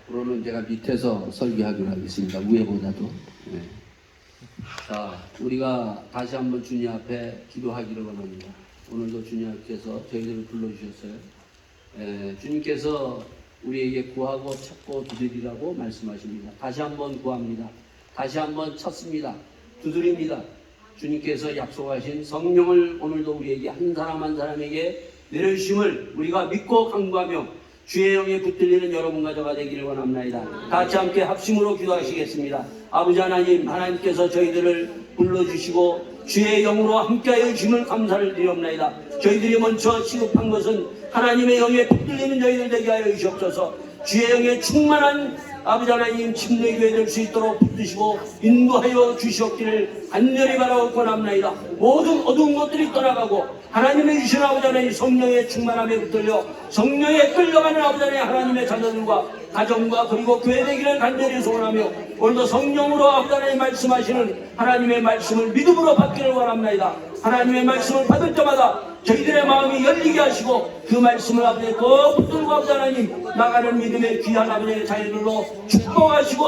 앞으로는 제가 밑에서 설교하기로 하겠습니다. 위에보다도. 네. 자, 우리가 다시 한번 주님 앞에 기도하기를 원합니다. 오늘도 주님께서 저희들을 불러주셨어요. 주님께서 우리에게 구하고 찾고 두드리라고 말씀하십니다. 다시 한번 구합니다. 다시 한번 찾습니다. 두드립니다. 주님께서 약속하신 성령을 오늘도 우리에게 한 사람 한 사람에게 내려주심을 우리가 믿고 간구하며 주의 영에 붙들리는 여러분과 저가 되기를 원합니다. 다 같이 함께 합심으로 기도하시겠습니다. 아버지 하나님, 하나님께서 저희들을 불러주시고 주의 영으로 함께하여 주심을 감사를 드리옵나이다. 저희들이 먼저 시급한 것은 하나님의 영에 붙들리는 저희들 되게 하여 주시옵소서. 주의 영에 충만한 아버지 하나님 침례교회 될 수 있도록 붙드시고 인도하여 주시옵기를 간절히 바라고 원합나이다. 모든 어두운 것들이 떠나가고 하나님의 주신 아버지 하나님 성령의 충만함에 붙들려 성령에 끌려가는 아버지 하나님 하나님의 자녀들과 가정과 그리고 교회 되기를 간절히 소원하며 오늘도 성령으로 아버지 하나님 말씀하시는 하나님의 말씀을 믿음으로 받기를 원합나이다. 하나님의 말씀을 받을 때마다 저희들의 마음이 열리게 하시고 그 말씀을 아버지 꼭 붙들고 아버지 하나님 나가는 믿음의 귀한 아버지의 자녀들로 축복하시고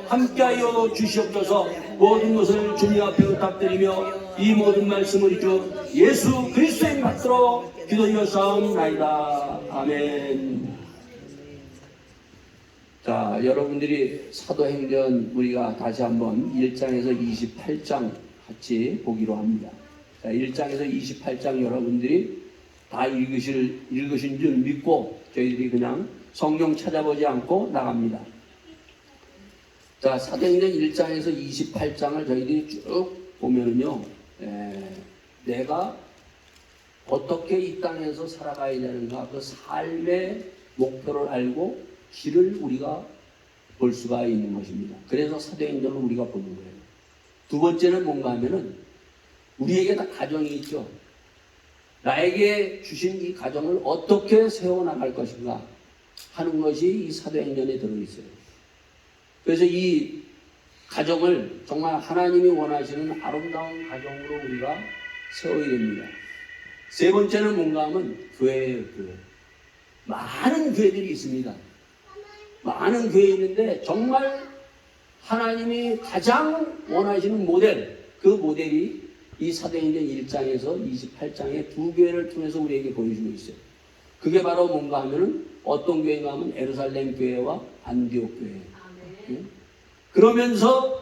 함께하여 주시옵소서. 모든 것을 주님 앞에 부탁드리며 이 모든 말씀을 주 예수 그리스도의 받들어 기도하옵나이다. 아멘. 자, 여러분들이 사도행전 우리가 다시 한번 1장에서 28장 같이 보기로 합니다. 자, 1장에서 28장 여러분들이 다 읽으신 줄 믿고 저희들이 그냥 성경 찾아보지 않고 나갑니다. 자, 사도행전 1장에서 28장을 저희들이 쭉 보면은요, 내가 어떻게 이 땅에서 살아가야 되는가, 그 삶의 목표를 알고 길을 우리가 볼 수가 있는 것입니다. 그래서 사도행전을 우리가 보는 거예요. 두 번째는 뭔가 하면은 우리에게 다 가정이 있죠. 나에게 주신 이 가정을 어떻게 세워나갈 것인가 하는 것이 이 사도행전에 들어있어요. 그래서 이 가정을 정말 하나님이 원하시는 아름다운 가정으로 우리가 세워야 됩니다. 세 번째는 뭔가 하면 교회예요. 교회. 많은 교회들이 있습니다. 많은 교회 있는데 정말 하나님이 가장 원하시는 모델, 그 모델이 이 사도행전 1장에서 28장의 두 교회를 통해서 우리에게 보여주고 있어요. 그게 바로 뭔가 하면은 어떤 교회인가 하면 예루살렘 교회와 안디옥 교회. 그러면서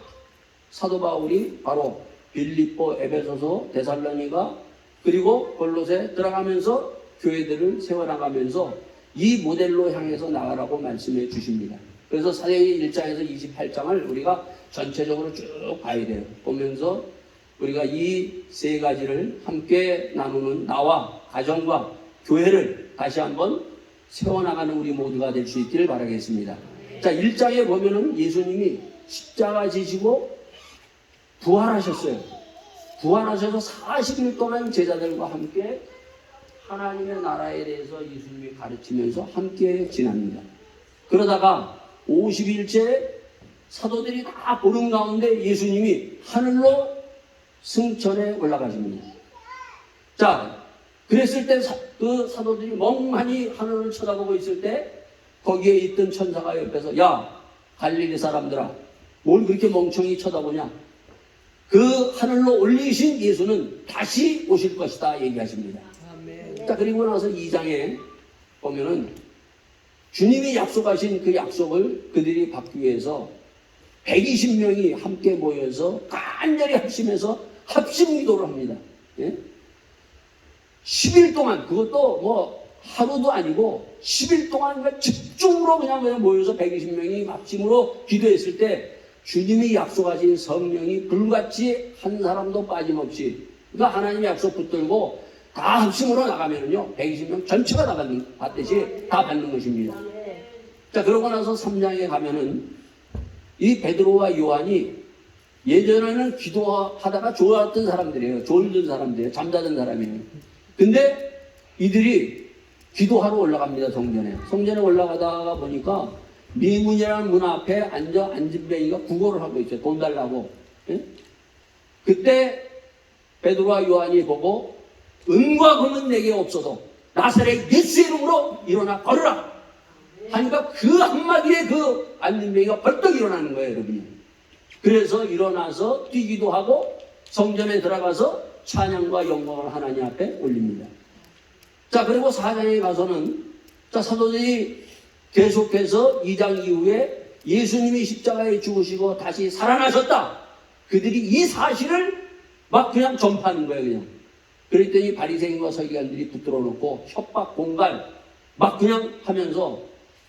사도 바울이 바로 빌립보, 에베소서, 데살로니가 그리고 골로새 들어가면서 교회들을 세워나가면서 이 모델로 향해서 나가라고 말씀해 주십니다. 그래서 사도행전 1장에서 28장을 우리가 전체적으로 쭉 봐야 돼요. 보면서 우리가 이 세 가지를 함께 나누는 나와 가정과 교회를 다시 한번 세워나가는 우리 모두가 될 수 있기를 바라겠습니다. 자, 1장에 보면은 예수님이 십자가 지시고 부활하셨어요. 부활하셔서 40일 동안 제자들과 함께 하나님의 나라에 대해서 예수님이 가르치면서 함께 지납니다. 그러다가 50일째 사도들이 다 보는 가운데 예수님이 하늘로 승천에 올라가십니다. 자, 그랬을 때 그 사도들이 멍하니 하늘을 쳐다보고 있을 때 거기에 있던 천사가 옆에서 야, 갈릴리 사람들아, 뭘 그렇게 멍청이 쳐다보냐? 그 하늘로 올리신 예수는 다시 오실 것이다 얘기하십니다. 자, 그리고 나서 2장에 보면은 주님이 약속하신 그 약속을 그들이 받기 위해서 120명이 함께 모여서 간절히 합심해서 합심 기도를 합니다. 예? 10일 동안, 그것도 뭐 하루도 아니고 10일 동안 집중으로 그냥 모여서 120명이 합심으로 기도했을 때 주님이 약속하신 성령이 불같이 한 사람도 빠짐없이, 그러니까 하나님의 약속 붙들고 다 합심으로 나가면은요 120명 전체가 다 받듯이 다 받는 것입니다. 자, 그러고 나서 3장에 가면은 이 베드로와 요한이 예전에는 기도하다가 졸았던 사람들이에요. 졸던 사람들이에요. 잠자던 사람이에요. 근데 이들이 기도하러 올라갑니다. 성전에 올라가다가 보니까 미문이라는 문 앞에 앉은 뱅이가 구걸을 하고 있어요. 돈 달라고. 예? 그때 베드로와 요한이 보고 은과 금은 내게 없어도 나사렛 예수의 이름으로 일어나 걸으라. 하니까 그 한마디에 그 안진뱅이가 벌떡 일어나는 거예요, 여러분이. 그래서 일어나서 뛰기도 하고 성전에 들어가서 찬양과 영광을 하나님 앞에 올립니다. 자, 그리고 4장에 가서는 자, 사도들이 계속해서 2장 이후에 예수님이 십자가에 죽으시고 다시 살아나셨다. 그들이 이 사실을 막 그냥 전파하는 거예요, 그냥. 그랬더니 바리새인과 서기관들이 붙들어 놓고 협박, 공갈 막 그냥 하면서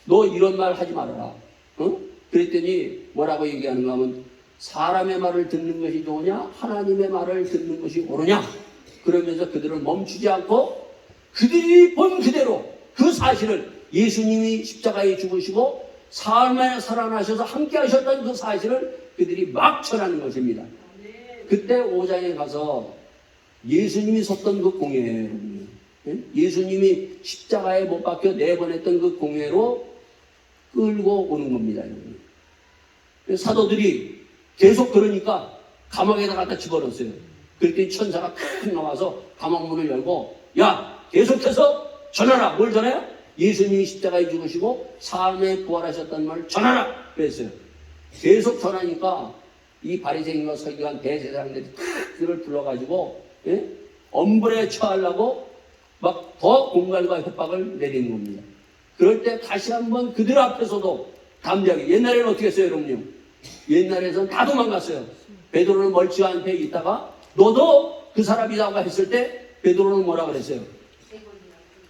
너 이런 말 하지 말아라. 어? 그랬더니 뭐라고 얘기하는가 하면 사람의 말을 듣는 것이 좋으냐 하나님의 말을 듣는 것이 옳으냐. 그러면서 그들을 멈추지 않고 그들이 본 그대로 그 사실을 예수님이 십자가에 죽으시고 사흘 살아나셔서 함께 하셨던 그 사실을 그들이 막 전하는 것입니다. 그때 5장에 가서 예수님이 섰던 그 공회예요. 예수님이 십자가에 못 박혀 내보냈던 그 공회로 끌고 오는 겁니다. 사도들이 계속 그러니까 감옥에다 갖다 집어넣었어요. 그랬더니 천사가 탁 나와서 감옥문을 열고 야 계속해서 전하라. 뭘 전해요? 예수님이 십자가에 죽으시고 사흘에 부활하셨다는 말을 전하라 그랬어요. 계속 전하니까 이 바리새인과 서기관 대제사장들이 탁 그를 불러가지고 엄벌에 처하려고 막 더 공갈과 협박을 내리는 겁니다. 그럴 때 다시 한번 그들 앞에서도 담대하게 옛날에는 어떻게 했어요 여러분요? 옛날에는 다 도망갔어요. 베드로는 멀찌감치 있다가 너도 그 사람이라고 했을 때 베드로는 뭐라 그랬어요?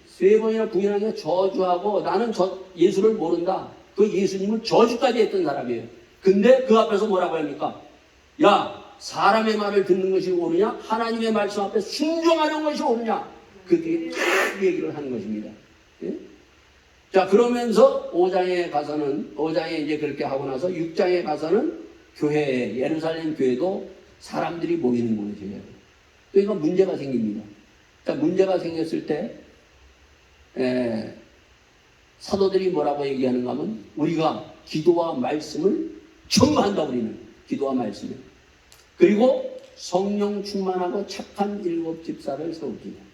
세 번이나 부인하게 저주하고 나는 예수를 모른다. 그 예수님을 저주까지 했던 사람이에요. 근데 그 앞에서 뭐라고 합니까? 야 사람의 말을 듣는 것이 옳으냐 하나님의 말씀 앞에 순종하는 것이 옳으냐 그들이 딱 얘기를 하는 것입니다. 예? 자 그러면서 5장에 이제 그렇게 하고 나서 6장에 가서는 교회 예루살렘 교회도 사람들이 모이는 거예요. 그러니까 문제가 생깁니다. 자 문제가 생겼을 때 사도들이 뭐라고 얘기하는가 하면 우리가 기도와 말씀을 전부한다. 우리는 기도와 말씀을 그리고 성령 충만하고 착한 7 집사를 세웁니다.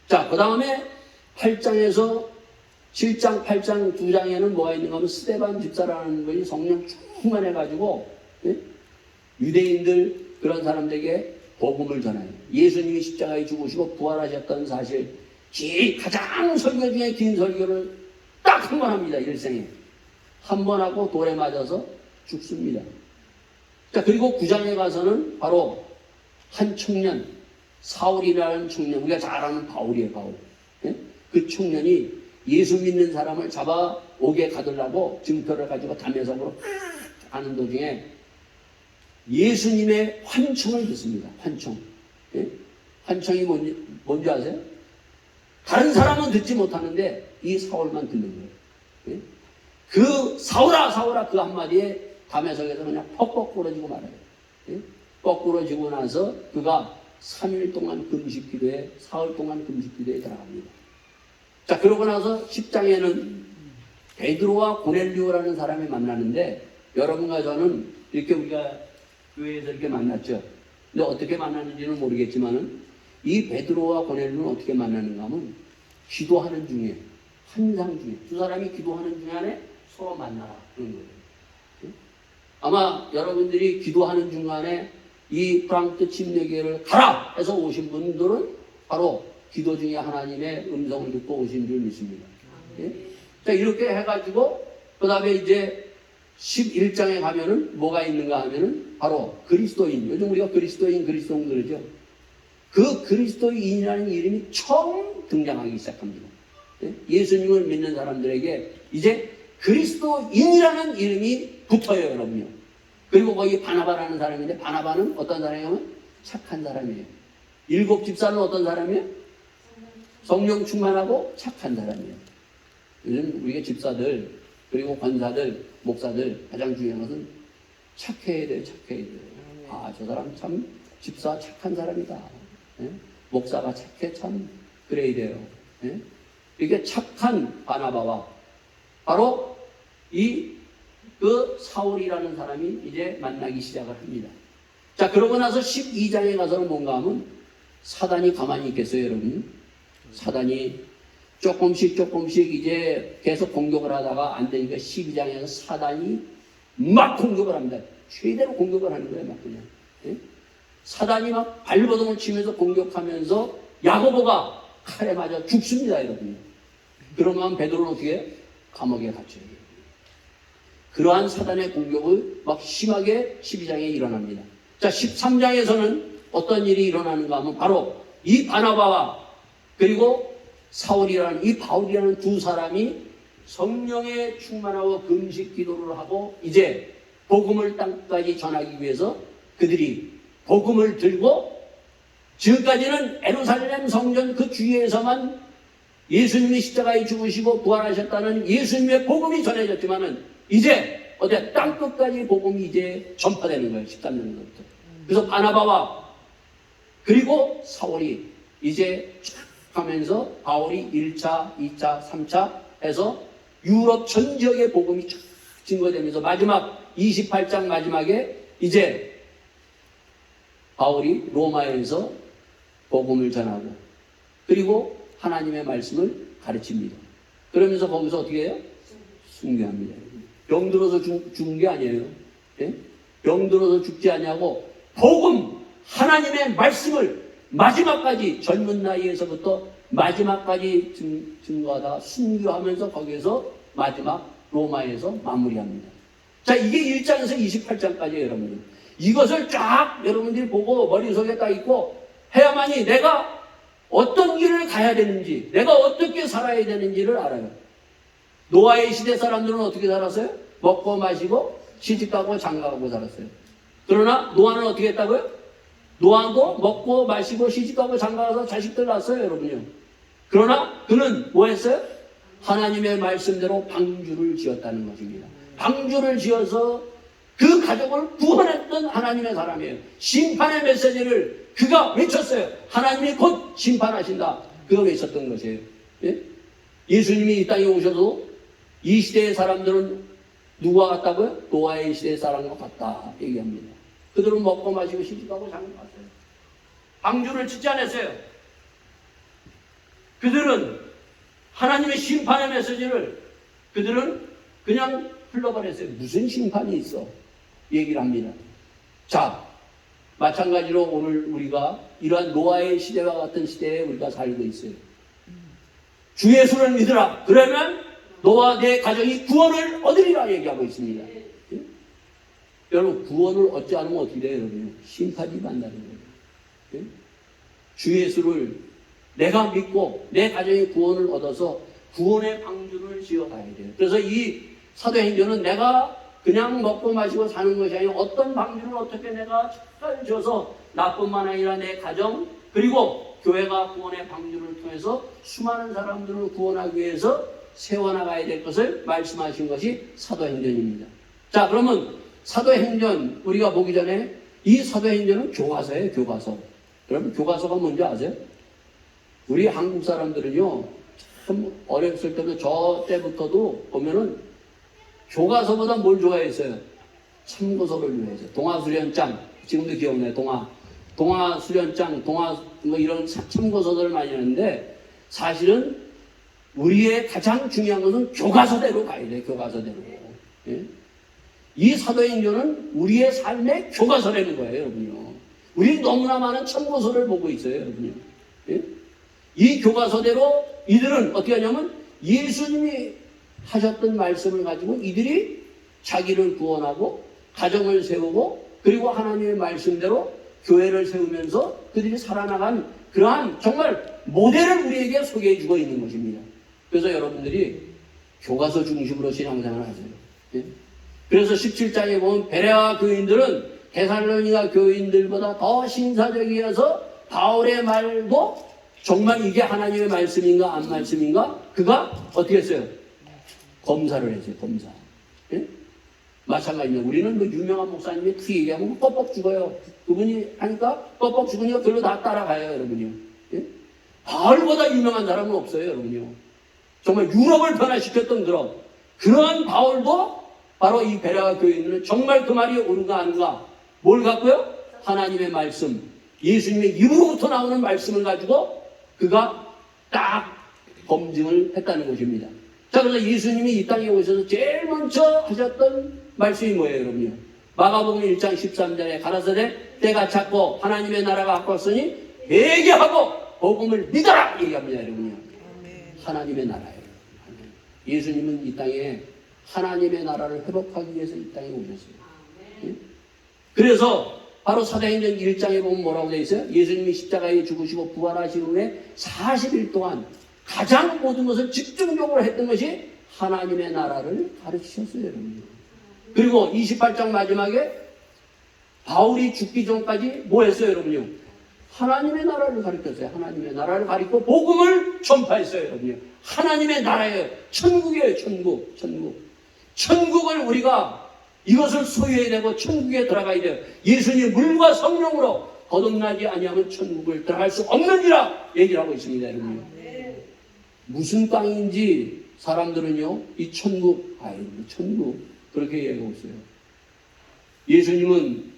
자 그 다음에 8장에서 7장 8장 2장에는 뭐가 있는가 하면 스데반 집사라는 분이 성령 충만해가지고 유대인들 그런 사람들에게 복음을 전해요. 예수님이 십자가에 죽으시고 부활하셨다는 사실 가장 설교 중에 긴 설교를 딱 한 번 합니다. 일생에 한 번 하고 돌에 맞아서 죽습니다. 자 그리고 9장에 가서는 바로 한 청년 사울이라는 청년 우리가 잘 아는 바울이에요. 바울. 그 청년이 예수 믿는 사람을 잡아오게 가두려고 증표를 가지고 담에석으로 가는 도중에 예수님의 환청을 듣습니다. 환청. 환청이 뭔지 아세요? 다른 사람은 듣지 못하는데 이 사울만 듣는 거예요. 그 사울아 사울아 그 한마디에 담에석에서 그냥 퍽퍽 부러지고 말아요. 거꾸러지고 나서 그가 3일 동안 금식 기도에 사흘 동안 금식 기도에 들어갑니다. 자 그러고 나서 10장에는 베드로와 고넬료라는 사람이 만나는데 여러분과 저는 이렇게 우리가 교회에서 이렇게 만났죠. 근데 어떻게 만났는지는 모르겠지만은 이 베드로와 고넬료는 어떻게 만나는가 하면 기도하는 중에 환상 중에 두 사람이 기도하는 중간에 서로 만나라 그런 거예요. 아마 여러분들이 기도하는 중간에 이 프랑크 침례교회를 가라 해서 오신 분들은 바로 기도 중에 하나님의 음성을 듣고 오신 줄 믿습니다. 자 이렇게 해가지고 그 다음에 이제 11장에 가면은 뭐가 있는가 하면은 바로 그리스도인. 요즘 우리가 그리스도인 그러죠. 그 그리스도인이라는 이름이 처음 등장하기 시작합니다. 예수님을 믿는 사람들에게 이제 그리스도인이라는 이름이 붙어요, 여러분요. 그리고 거기 바나바라는 사람인데 바나바는 어떤 사람이냐면 착한 사람이에요. 7 집사는 어떤 사람이에요? 성령 충만하고 착한 사람이에요. 요즘 우리가 집사들 그리고 권사들 목사들 가장 중요한 것은 착해야 돼요. 착해야 돼요. 아, 저 사람 참 집사 착한 사람이다. 목사가 착해 참 그래야 돼요. 이게 착한 바나바와 바로 그 사울이라는 사람이 이제 만나기 시작을 합니다. 자, 그러고 나서 12장에 가서는 뭔가 하면 사단이 가만히 있겠어요, 여러분? 사단이 조금씩 이제 계속 공격을 하다가 안 되니까 12장에서 사단이 막 공격을 합니다. 최대로 공격을 하는 거예요, 막 그냥. 예? 사단이 막 발버둥을 치면서 공격하면서 야고보가 칼에 맞아 죽습니다, 여러분. 그러면 베드로는 어떻게 해요? 감옥에 갇혀요. 그러한 사단의 공격을 막 심하게 12장에 일어납니다. 자, 13장에서는 어떤 일이 일어나는가 하면 바로 이 바나바와 그리고 사울이라는 이 바울이라는 두 사람이 성령에 충만하고 금식 기도를 하고 이제 복음을 땅까지 전하기 위해서 그들이 복음을 들고 지금까지는 예루살렘 성전 그 주위에서만 예수님이 십자가에 죽으시고 부활하셨다는 예수님의 복음이 전해졌지만은 이제 어디 땅끝까지 복음이 이제 전파되는 거예요. 13년부터. 그래서 바나바와 그리고 사울이 이제 쫙 하면서 바울이 1차, 2차, 3차 해서 유럽 전 지역의 복음이 쫙 증거되면서 마지막 28장 마지막에 이제 바울이 로마에서 복음을 전하고 그리고 하나님의 말씀을 가르칩니다. 그러면서 거기서 어떻게 해요? 숭배합니다. 병들어서 죽은 게 아니에요. 예? 병들어서 죽지 아니하고 복음 하나님의 말씀을 마지막까지 젊은 나이에서부터 마지막까지 증거하다가 순교하면서 거기에서 마지막 로마에서 마무리합니다. 자, 이게 1장에서 28장까지예요, 여러분들. 이것을 쫙 여러분들이 보고 머릿속에 딱 있고 해야만이 내가 어떤 길을 가야 되는지, 내가 어떻게 살아야 되는지를 알아요. 노아의 시대 사람들은 어떻게 살았어요? 먹고 마시고 시집가고 장가가고 살았어요. 그러나 노아는 어떻게 했다고요? 노아도 먹고 마시고 시집가고 장가가서 자식들 낳았어요, 여러분요. 그러나 그는 뭐 했어요? 하나님의 말씀대로 방주를 지었다는 것입니다. 방주를 지어서 그 가족을 구원했던 하나님의 사람이에요. 심판의 메시지를 그가 외쳤어요. 하나님이 곧 심판하신다. 그가 외쳤던 것이에요. 예? 예수님이 이 땅에 오셔도 이 시대의 사람들은 누구와 같다고요? 노아의 시대의 사람과 같다 얘기합니다. 그들은 먹고 마시고 시집가고 장가갔어요. 방주를 짓지 않았어요. 그들은 하나님의 심판의 메시지를 그들은 그냥 흘러버렸어요. 무슨 심판이 있어? 얘기를 합니다. 자, 마찬가지로 오늘 우리가 이러한 노아의 시대와 같은 시대에 우리가 살고 있어요. 주 예수를 믿으라. 그러면 너와 내 가정이 구원을 얻으리라 얘기하고 있습니다. 예? 여러분, 구원을 얻지 않으면 어떻게 돼요, 여러분? 심판이 만나는 거예요. 예? 주 예수를 내가 믿고 내 가정이 구원을 얻어서 구원의 방주를 지어가야 돼요. 그래서 이 사도행전은 내가 그냥 먹고 마시고 사는 것이 아니라 어떤 방주를 어떻게 내가 잘 지어서 나뿐만 아니라 내 가정 그리고 교회가 구원의 방주를 통해서 수많은 사람들을 구원하기 위해서 세워나가야 될 것을 말씀하신 것이 사도행전입니다. 자, 그러면 사도행전 우리가 보기 전에 이 사도행전은 교과서예요. 교과서. 여러분, 교과서가 뭔지 아세요? 우리 한국 사람들은요 참 어렸을 때부터 저 때부터도 보면은 교과서보다 뭘 좋아했어요? 참고서를 좋아했어요. 동화수련장, 지금도 기억나요. 동화수련장, 뭐 이런 참고서들을 많이 하는데 사실은 우리의 가장 중요한 것은 교과서대로 가야 돼요. 교과서대로. 예? 이 사도행전은 우리의 삶의 교과서라는 거예요, 여러분요. 우리 너무나 많은 참고서를 보고 있어요, 여러분요. 예? 이 교과서대로 이들은 어떻게 하냐면 예수님이 하셨던 말씀을 가지고 이들이 자기를 구원하고 가정을 세우고 그리고 하나님의 말씀대로 교회를 세우면서 그들이 살아나간 그러한 정말 모델을 우리에게 소개해 주고 있는 것입니다. 그래서 여러분들이 교과서 중심으로 신앙생활을 하세요. 예? 그래서 17장에 보면 베레아 교인들은 데살로니가 교인들보다 더 신사적이어서 바울의 말도 정말 이게 하나님의 말씀인가 안 말씀인가 그가 어떻게 했어요? 검사를 했어요. 검사. 예? 마찬가지입니다. 우리는 그 유명한 목사님이 그 얘기하면 뻑뻑 죽어요. 그분이 하니까 뻑뻑 죽으니까 그걸로 다 따라가요, 여러분요. 예? 바울보다 유명한 사람은 없어요, 여러분요. 정말 유럽을 변화시켰던 그런 바울도 바로 이 베레아 교인들은 정말 그 말이 옳은가 아닌가 뭘 갖고요? 하나님의 말씀, 예수님의 입으로부터 나오는 말씀을 가지고 그가 딱 검증을 했다는 것입니다. 자, 그래서 예수님이 이 땅에 오셔서 제일 먼저 하셨던 말씀이 뭐예요, 여러분요? 마가복음 1장 13절에 가라사대 때가 찼고 하나님의 나라가 가까웠으니 회개하고 복음을 믿어라 얘기합니다, 여러분요. 하나님의 나라예요. 예수님은 이 땅에 하나님의 나라를 회복하기 위해서 이 땅에 오셨어요. 예? 그래서 바로 사도행전 1장에 보면 뭐라고 되어 있어요? 예수님이 십자가에 죽으시고 부활하신 후에 40일 동안 가장 모든 것을 집중적으로 했던 것이 하나님의 나라를 가르치셨어요, 여러분. 그리고 28장 마지막에 바울이 죽기 전까지 뭐 했어요, 여러분요? 하나님의 나라를 가르쳤어요. 하나님의 나라를 가르치고 복음을 전파했어요, 여러분요. 하나님의 나라예요. 천국이에요, 천국. 천국을 우리가 이것을 소유해야 되고 천국에 들어가야 돼요. 예수님 물과 성령으로 거듭나지 아니하면 천국을 들어갈 수 없느니라 얘기를 하고 있습니다, 여러분. 무슨 땅인지 사람들은요, 이 천국, 천국 그렇게 얘기하고 있어요. 예수님은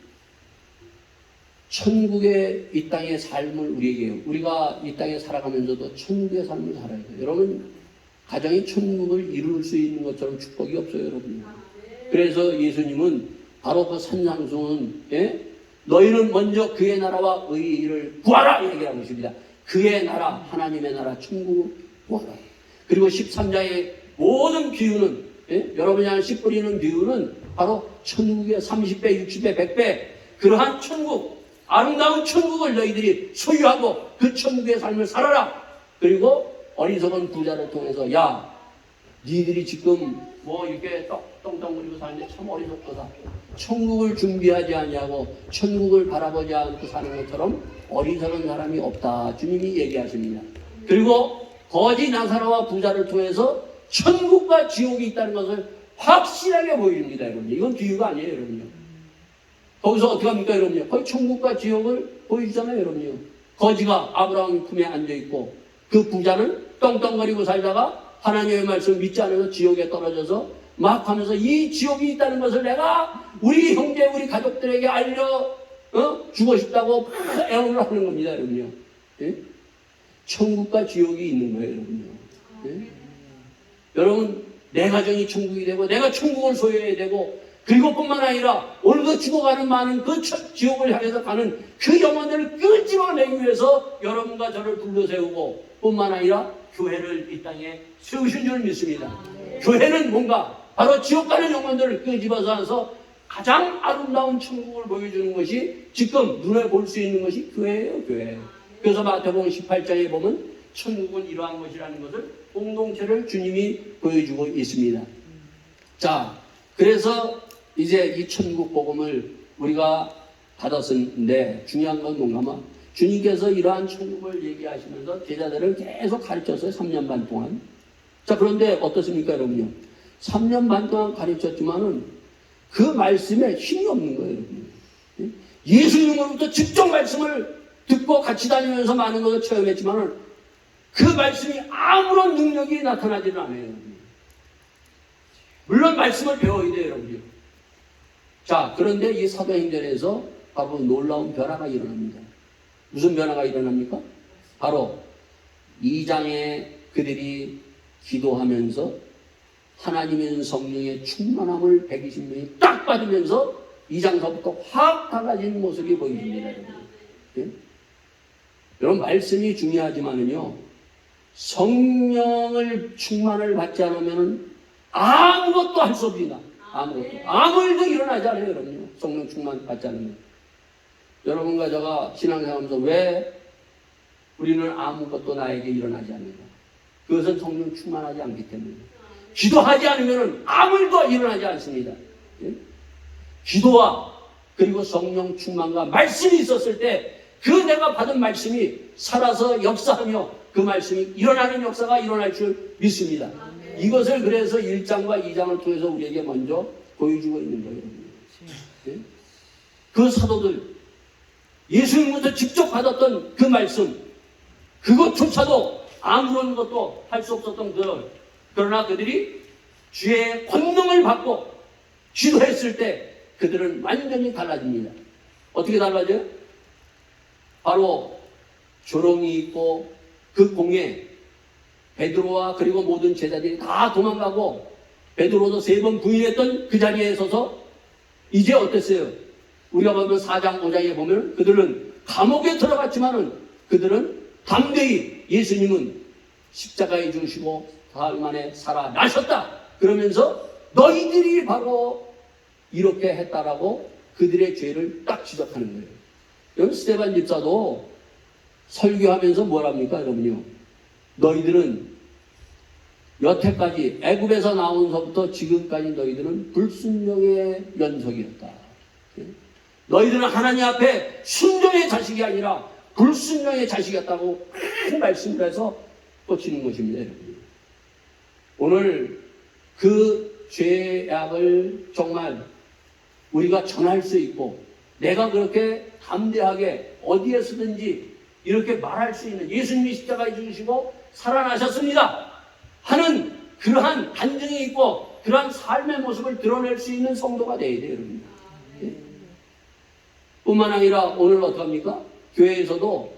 천국의 이 땅의 삶을 우리에게, 우리가 이 땅에 살아가면서도 천국의 삶을 살아야 돼요. 여러분, 가정이 천국을 이룰 수 있는 것처럼 축복이 없어요, 여러분. 그래서 예수님은 바로 그 산상수훈, 너희는 먼저 그의 나라와 의의를 구하라 얘기하고 있습니다. 그의 나라, 하나님의 나라, 천국을 구하라. 그리고 13장의 모든 비유는, 여러분이 아는 씨 뿌리는 비유는 바로 천국의 30배, 60배, 100배 그러한 천국, 아름다운 천국을 너희들이 소유하고 그 천국의 삶을 살아라. 그리고 어리석은 부자를 통해서, 야, 니들이 지금 뭐 이렇게 떵떵거리고 사는데 참 어리석도다. 천국을 준비하지 아니하고 천국을 바라보지 않고 사는 것처럼 어리석은 사람이 없다. 주님이 얘기하십니다. 그리고 거지 나사로와 부자를 통해서 천국과 지옥이 있다는 것을 확실하게 보여줍니다, 여러분. 이건 비유가 아니에요, 여러분요. 거기서 어떻게 합니까, 여러분요? 거의 천국과 지옥을 보여주잖아요, 여러분요. 거지가 아브라함 품에 앉아있고 그 부자는 떵떵거리고 살다가 하나님의 말씀 믿지 않아서 지옥에 떨어져서 막 하면서 이 지옥이 있다는 것을 내가 우리 형제, 우리 가족들에게 주고 싶다고 애원을 하는 겁니다, 여러분요. 예? 천국과 지옥이 있는 거예요, 여러분요. 예? 여러분, 내 가정이 천국이 되고 내가 천국을 소유해야 되고 그리고 뿐만 아니라 오늘도 죽어가는 많은 그 지옥을 향해서 가는 그 영혼들을 끄집어내기 위해서 여러분과 저를 불러세우고 뿐만 아니라 교회를 이 땅에 세우신 줄 믿습니다. 교회는 뭔가 바로 지옥 가는 영혼들을 끄집어서 가장 아름다운 천국을 보여주는 것이 지금 눈에 볼 수 있는 것이 교회예요, 교회. 그래서 마태복음 18장에 보면 천국은 이러한 것이라는 것을 공동체를 주님이 보여주고 있습니다. 자, 그래서 이제 이 천국 복음을 우리가 받았는데 중요한 건 뭔가 하면 주님께서 이러한 천국을 얘기하시면서 제자들을 계속 가르쳤어요. 3년 반 동안. 자, 그런데 어떻습니까, 여러분요? 3년 반 동안 가르쳤지만은 그 말씀에 힘이 없는 거예요, 여러분. 예수님으로부터 직접 말씀을 듣고 같이 다니면서 많은 것을 체험했지만은 그 말씀이 아무런 능력이 나타나지는 않아요, 여러분. 물론 말씀을 배워야 돼요, 여러분요. 자, 그런데 이 사도행전에서 바로 놀라운 변화가 일어납니다. 무슨 변화가 일어납니까? 바로 2장에 그들이 기도하면서 하나님의 성령의 충만함을 120명이 딱 받으면서 2장서부터 확 달라진 모습이 보입니다, 여러분. 예? 여러분, 말씀이 중요하지만은요, 성령을 충만을 받지 않으면 아무것도 할 수 없습니다. 아무 일도 일어나지 않아요, 여러분요. 성령 충만 받지 않으면. 여러분과 제가 신앙생활하면서 왜 우리는 아무것도 나에게 일어나지 않는가? 그것은 성령 충만하지 않기 때문에. 기도하지 않으면 아무 일도 일어나지 않습니다. 예? 기도와 그리고 성령 충만과 말씀이 있었을 때 그 내가 받은 말씀이 살아서 역사하며 그 말씀이 일어나는 역사가 일어날 줄 믿습니다. 이것을 그래서 1장과 2장을 통해서 우리에게 먼저 보여주고 있는 거예요. 예? 그 사도들, 예수님부터 직접 받았던 그 말씀, 그것조차도 아무런 것도 할 수 없었던 그들, 그러나 그들이 주의 권능을 받고 기도했을 때 그들은 완전히 달라집니다. 어떻게 달라져요? 바로 조롱이 있고 그 공에 베드로와 그리고 모든 제자들이 다 도망가고 베드로도 3번 부인했던 그 자리에 서서 이제 어땠어요? 우리가 보면 4장 5장에 보면 그들은 감옥에 들어갔지만은 그들은 담대히 예수님은 십자가에 죽으시고 사흘 만에 살아나셨다 그러면서 너희들이 바로 이렇게 했다라고 그들의 죄를 딱 지적하는 거예요. 여러분 스데반 집사도 설교하면서 뭐랍니까 여러분요? 너희들은 여태까지 애굽에서 나온서부터 지금까지 너희들은 불순종의 연속이었다. 너희들은 하나님 앞에 순종의 자식이 아니라 불순종의 자식이었다고 큰 말씀을 해서 꽂히는 것입니다. 여러분. 오늘 그 죄악을 정말 우리가 전할 수 있고 내가 그렇게 담대하게 어디에서든지 이렇게 말할 수 있는 예수님이 십자가에 죽으시고 살아나셨습니다 하는 그러한 간증이 있고 그러한 삶의 모습을 드러낼 수 있는 성도가 되어야 돼요. 여러분. 예? 뿐만 아니라 오늘 어떡합니까? 교회에서도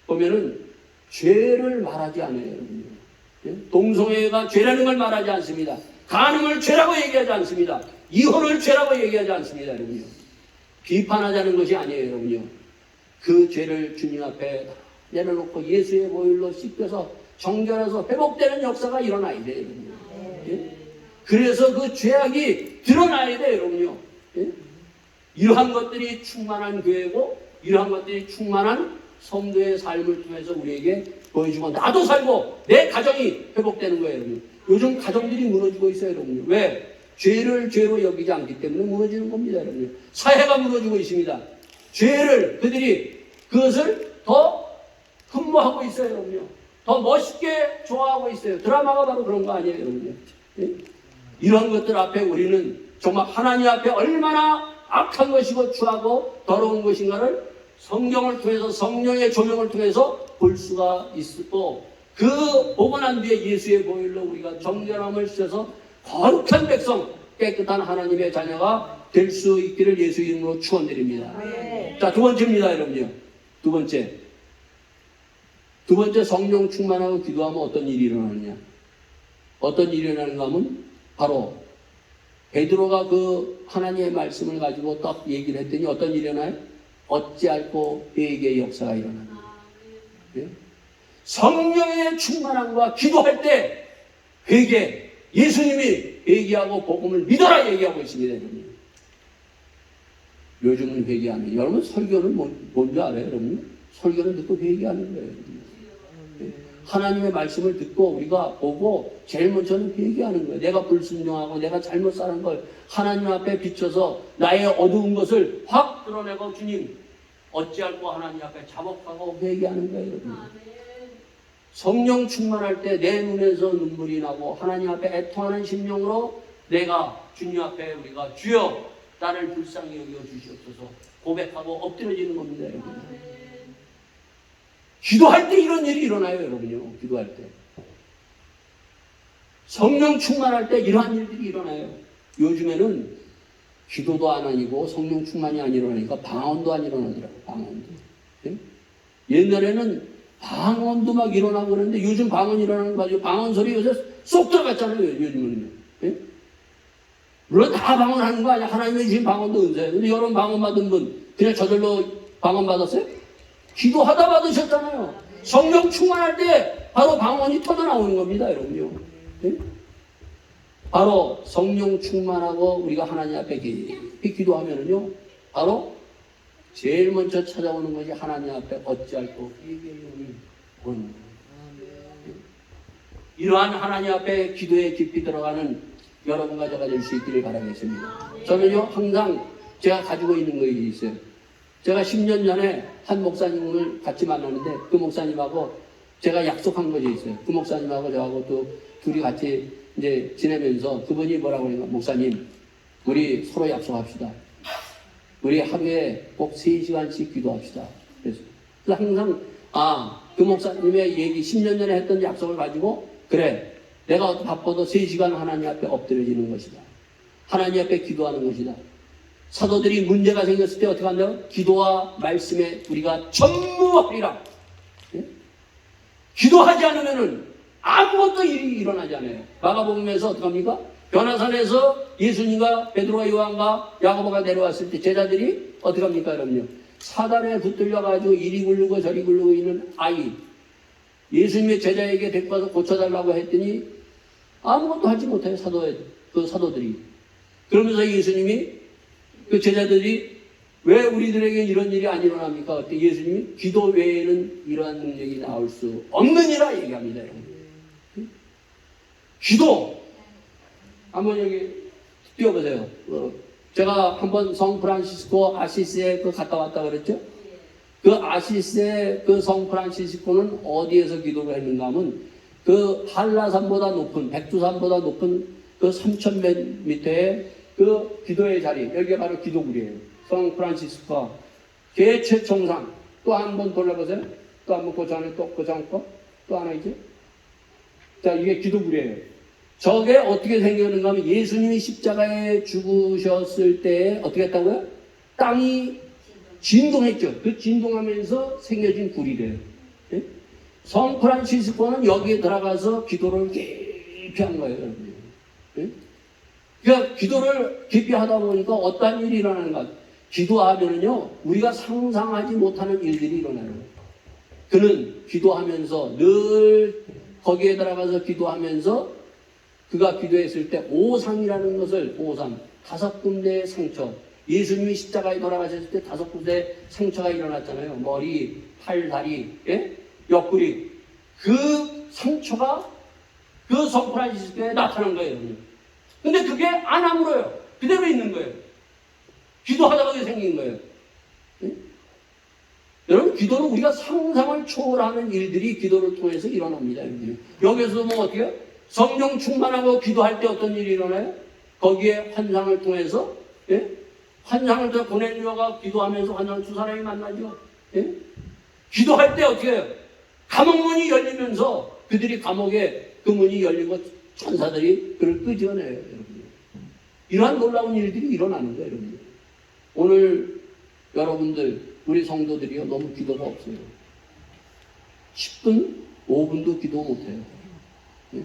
보면은 죄를 말하지 않아요. 여러분. 예? 동성애가 죄라는 걸 말하지 않습니다. 간음을 죄라고 얘기하지 않습니다. 이혼을 죄라고 얘기하지 않습니다. 여러분요. 비판하자는 것이 아니에요. 여러분요. 그 죄를 주님 앞에 내려놓고 예수의 보혈로 씻겨서 정결해서 회복되는 역사가 일어나야 돼요. 여러분요. 예? 그래서 그 죄악이 드러나야 돼요. 여러분요. 예? 이러한 것들이 충만한 교회고 이러한 것들이 충만한 성도의 삶을 통해서 우리에게 보여주고 나도 살고 내 가정이 회복되는 거예요. 여러분. 요즘 가정들이 무너지고 있어요. 여러분. 왜? 죄를 죄로 여기지 않기 때문에 무너지는 겁니다. 여러분. 사회가 무너지고 있습니다. 죄를 그들이 그것을 더 흠모하고 있어요. 여러분. 더 멋있게 좋아하고 있어요. 드라마가 바로 그런 거 아니에요. 여러분. 예? 이런 것들 앞에 우리는 정말 하나님 앞에 얼마나 악한 것이고 추하고 더러운 것인가를 성경을 통해서 성령의 조명을 통해서 볼 수가 있고 그 보고 난 뒤에 예수의 보혈로 우리가 정결함을 씌워서 거룩한 백성 깨끗한 하나님의 자녀가 될 수 있기를 예수 이름으로 축원드립니다. 네. 자, 두 번째입니다. 여러분요. 두 번째 성령 충만하고 기도하면 어떤 일이 일어나느냐. 어떤 일이 일어나는가 하면 바로 베드로가 그 하나님의 말씀을 가지고 딱 얘기를 했더니 어떤 일이 일어나요? 어찌할꼬 회개의 역사가 일어납니다. 네? 성령의 충만함과 기도할 때 회개, 예수님이 회개하고 복음을 믿어라 얘기하고 있습니다. 여러분. 요즘은 회개 안 해요. 여러분 설교는 뭔지 알아요? 여러분? 설교는 듣고 회개하는 거예요. 여러분. 네? 하나님의 말씀을 듣고 우리가 보고 제일 먼저는 회개하는 거예요. 내가 불순종하고 내가 잘못 사는 걸 하나님 앞에 비춰서 나의 어두운 것을 확 드러내고 주님 어찌할꼬 하나님 앞에 자복하고 회개하는 거예요. 여러분. 성령 충만할 때 내 눈에서 눈물이 나고 하나님 앞에 애통하는 심령으로 내가 주님 앞에 우리가 주여 나를 불쌍히 여겨 주시옵소서 고백하고 엎드려지는 겁니다. 여러분. 기도할 때 이런 일이 일어나요. 여러분요. 기도할 때 성령 충만할 때 이러한 일들이 일어나요. 요즘에는 기도도 안 아니고 성령 충만이 안 일어나니까 방언도 안 일어나더라고요. 방언도. 네? 옛날에는 방언도 막 일어나고 그러는데 요즘 방언 일어나는 거 가지고 방언 소리 요새 쏙 들어갔잖아요. 요즘은. 네? 물론 다 방언하는 거 아니야. 하나님이 주신 방언도 은사예요. 근데 여러분 방언 받은 분 그냥 저절로 방언 받았어요? 기도하다 받으셨잖아요. 성령 충만할 때 바로 방언이 터져 나오는 겁니다. 여러분요. 네? 바로 성령 충만하고 우리가 하나님 앞에 깊이 기도하면은요, 바로 제일 먼저 찾아오는 것이 하나님 앞에 어찌할꼬 회개의 영이 오는 거예요. 이러한 하나님 앞에 기도에 깊이 들어가는 여러분과 제가 될 수 있기를 바라겠습니다. 저는요 항상 제가 가지고 있는 것이 있어요. 제가 10년 전에 한 목사님을 같이 만났는데 그 목사님하고 제가 약속한 것이 있어요. 그 목사님하고 저하고 또 둘이 같이 이제 지내면서 그분이 뭐라고 그러냐, 목사님 우리 서로 약속합시다. 우리 하루에 꼭 3시간씩 기도합시다. 그래서 항상 그 목사님의 얘기 10년 전에 했던 약속을 가지고 그래 내가 바빠도 3시간 하나님 앞에 엎드려지는 것이다. 하나님 앞에 기도하는 것이다. 사도들이 문제가 생겼을 때 어떻게 한다고? 기도와 말씀에 우리가 전무하리라. 예? 기도하지 않으면은 아무것도 일이 일어나지 않아요. 마가복음에서 어떡합니까? 변화산에서 예수님과 베드로와 요한과 야고보가 내려왔을 때 제자들이 어떡합니까 여러분요? 사단에 붙들려가지고 이리 굴르고 저리 굴르고 있는 아이, 예수님의 제자에게 데리고 와서 고쳐달라고 했더니 아무것도 하지 못해요. 사도들이. 그러면서 예수님이 그 제자들이 왜 우리들에게 이런 일이 안 일어납니까? 그때 예수님이 기도 외에는 이러한 능력이 나올 수 없느니라 얘기합니다. 기도. 한번 여기 띄워보세요. 제가 한번 성 프란시스코 아시스에 갔다 왔다 그랬죠? 그 아시스의 그 성 프란시스코는 어디에서 기도를 했는가 하면 그 한라산보다 높은, 백두산보다 높은 그 3000m 그 기도의 자리, 여기가 바로 기도굴이에요. 성 프란시스코 개최 정상. 또 한 번 돌려보세요. 또 한 번 그 전에 또 하나 있죠? 자, 이게 기도굴이에요. 저게 어떻게 생겼는가 하면 예수님이 십자가에 죽으셨을 때 어떻게 했다고요? 땅이 진동했죠. 그 진동하면서 생겨진 굴이래요. 예? 성 프란시스코는 여기에 들어가서 기도를 깊이 한 거예요. 예? 그러니까 기도를 깊이 하다 보니까 어떤 일이 일어나는가? 기도하면은요, 우리가 상상하지 못하는 일들이 일어나요. 그는 기도하면서 늘 거기에 들어가서 기도하면서 그가 기도했을 때 오상이라는 것을, 오상, 5군데의 상처, 예수님이 십자가에 돌아가셨을 때 5군데의 상처가 일어났잖아요. 머리, 팔, 다리, 예? 옆구리. 그 상처가 그 성 프란시스코에 나타난 거예요. 근데 그게 안 아물어요. 그대로 있는 거예요. 기도하다가 그게 생긴 거예요. 예? 여러분, 기도는 우리가 상상을 초월하는 일들이 기도를 통해서 일어납니다. 여기서도 뭐 어떻게 해요? 성령 충만하고 기도할 때 어떤 일이 일어나요? 거기에 환상을 통해서, 예? 환상을 더 보내려가 기도하면서 환상을 두 사람이 만나죠. 예? 기도할 때 어떻게 해요? 감옥문이 열리면서 그들이 감옥에 그 문이 열리고 천사들이 그를 끄집어내요. 여러분. 이러한 놀라운 일들이 일어나는 거예요. 여러분. 오늘 여러분들, 우리 성도들이요, 너무 기도가 없어요. 10분, 5분도 기도 못해요. 예?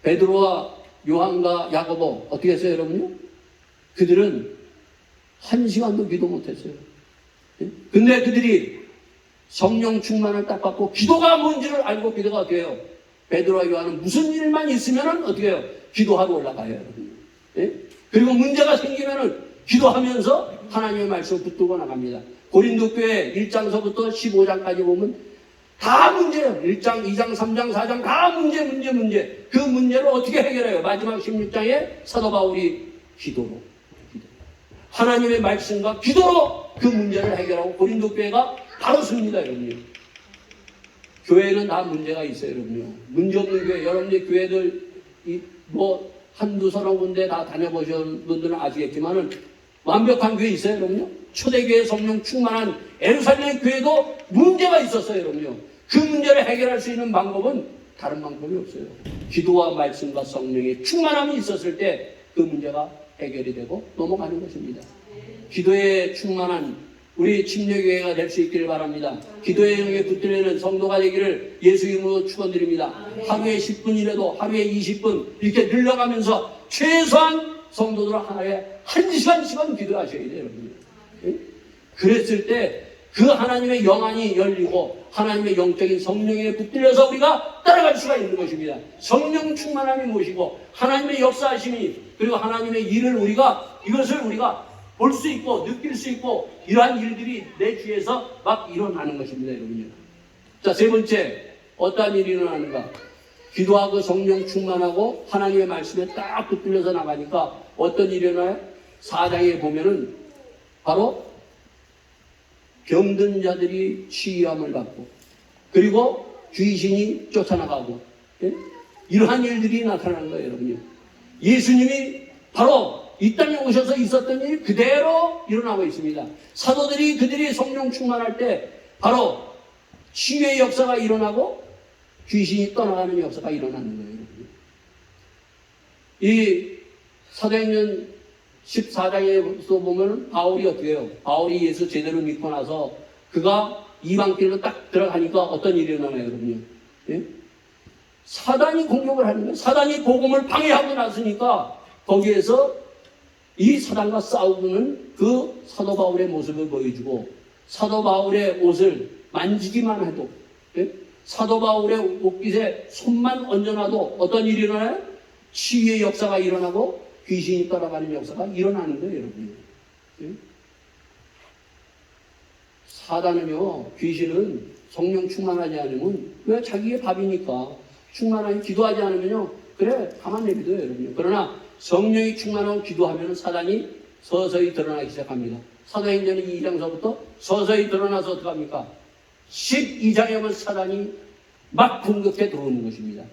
베드로와 요한과 야고보 어떻게 했어요, 여러분요? 그들은 1시간도 기도 못했어요. 예? 근데 그들이 성령 충만을 딱 받고 기도가 뭔지를 알고 기도가 어떻게 해요? 베드로와 요한은 무슨 일만 있으면은 어떻게 해요? 기도하러 올라가요, 여러분. 예? 그리고 문제가 생기면은 기도하면서 하나님의 말씀을 붙들고 나갑니다. 고린도 교회 1장서부터 15장까지 보면 다 문제예요. 1장, 2장, 3장, 4장 다 문제. 그 문제를 어떻게 해결해요? 마지막 16장에 사도 바울이 기도로. 하나님의 말씀과 기도로 그 문제를 해결하고 고린도 교회가 바로 섭니다, 여러분요. 교회는 다 문제가 있어요, 여러분요. 문제 없는 교회, 여러분들 교회들 뭐 한두 서너 군데 다 다녀보신 분들은 아시겠지만은 완벽한 교회 있어요, 여러분요. 초대교회 성령 충만한 예루살렘 교회도 문제가 있었어요, 여러분요. 그 문제를 해결할 수 있는 방법은 다른 방법이 없어요. 기도와 말씀과 성령의 충만함이 있었을 때 그 문제가 해결이 되고 넘어가는 것입니다. 기도에 충만한 우리 침례교회가 될 수 있기를 바랍니다. 기도의 영에 붙들리는 성도가 되기를 예수 이름으로 축원드립니다. 하루에 10분이라도 하루에 20분 이렇게 늘려가면서 최소한 성도들은 하루에 1시간씩은 기도하셔야 돼요, 여러분. 그랬을 때 그 하나님의 영안이 열리고 하나님의 영적인 성령에 붙들려서 우리가 따라갈 수가 있는 것입니다. 성령 충만함이 무엇이고 하나님의 역사하심이 그리고 하나님의 일을 이것을 우리가 볼 수 있고 느낄 수 있고 이러한 일들이 내 귀에서 막 일어나는 것입니다, 여러분요. 자, 세 번째 어떠한 일이 일어나는가? 기도하고 성령 충만하고 하나님의 말씀에 딱 붙들려서 나가니까 어떤 일이 일어나요? 4장에 보면은 바로 병든 자들이 치유함을 받고 그리고 귀신이 쫓아나가고, 예? 이러한 일들이 나타나는 거예요, 여러분요. 예수님이 바로 이 땅에 오셔서 있었던 일이 그대로 일어나고 있습니다. 사도들이 그들이 성령 충만할 때 바로 치유의 역사가 일어나고 귀신이 떠나가는 역사가 일어나는 거예요. 이 사도행전 14장에서 보면 바울이 어떻게 해요? 바울이 예수 제대로 믿고 나서 그가 이방길로 딱 들어가니까 어떤 일이 일어나요, 여러분요? 예? 사단이 공격을 하는 거예요. 사단이 복음을 방해하고 났으니까 거기에서 이 사단과 싸우는 그 사도 바울의 모습을 보여주고 사도 바울의 옷을 만지기만 해도 예? 사도 바울의 옷깃에 손만 얹어놔도 어떤 일이 일어나요? 치유의 역사가 일어나고 귀신이 떠나가는 역사가 일어나는 거예요, 여러분. 예? 사단은요, 귀신은 성령 충만하지 않으면 왜 자기의 밥이니까 충만하게 기도하지 않으면요, 그래 가만 내비둬요, 여러분. 그러나 성령이 충만하고 기도하면 사단이 서서히 드러나기 시작합니다. 사도행전 2장서부터 서서히 드러나서 어떻게 합니까? 12장에 오면 사단이 막 공격해 들어오는 것입니다.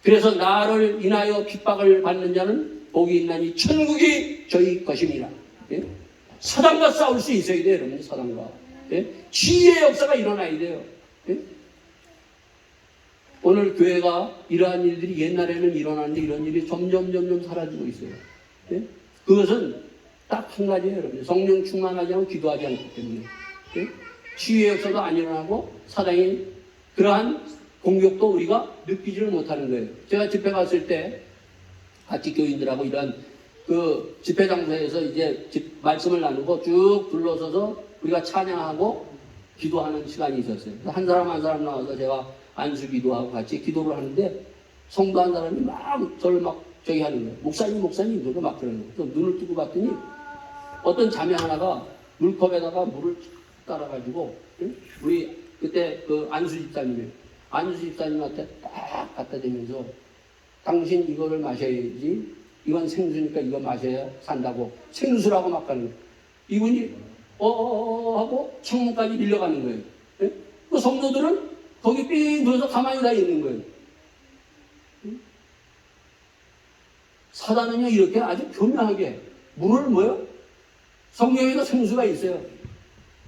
그래서 나를 인하여 핍박을 받는 자는 복이 있나니 천국이 저희 것입니다. 예? 사단과 싸울 수 있어야 돼요, 여러분. 사단과. 예? 치유의 역사가 일어나야 돼요. 예? 오늘 교회가 이러한 일들이 옛날에는 일어났는데 이런 일이 점점 사라지고 있어요. 예? 그것은 딱 한 가지예요, 여러분. 성령 충만하지 않고 기도하지 않기 때문에. 예? 치유의 역사도 안 일어나고 사단이 그러한 공격도 우리가 느끼지를 못하는 거예요. 제가 집회 갔을 때 같이 교인들하고 이런 그 집회 장소에서 이제 말씀을 나누고 쭉 둘러서서 우리가 찬양하고 기도하는 시간이 있었어요. 한 사람 한 사람 나와서 제가 안수 기도하고 같이 기도를 하는데 성도 한 사람이 막 저를 막 저기 하는 거예요. 목사님 그러고 막 그러는 거예요. 또 눈을 뜨고 봤더니 어떤 자매 하나가 물컵에다가 물을 따라가지고 우리 그때 그 안수 집사님한테 딱 갖다 대면서 당신 이거를 마셔야지, 이건 생수니까 이거 마셔야 산다고 생수라고 막 가는 거예요. 이분이 하고 창문까지 밀려가는 거예요. 예? 그 성도들은 거기 삥 둘러서 가만히 다 있는 거예요. 사단은요 이렇게 아주 교묘하게 물을 뭐요? 성경에도 생수가 있어요.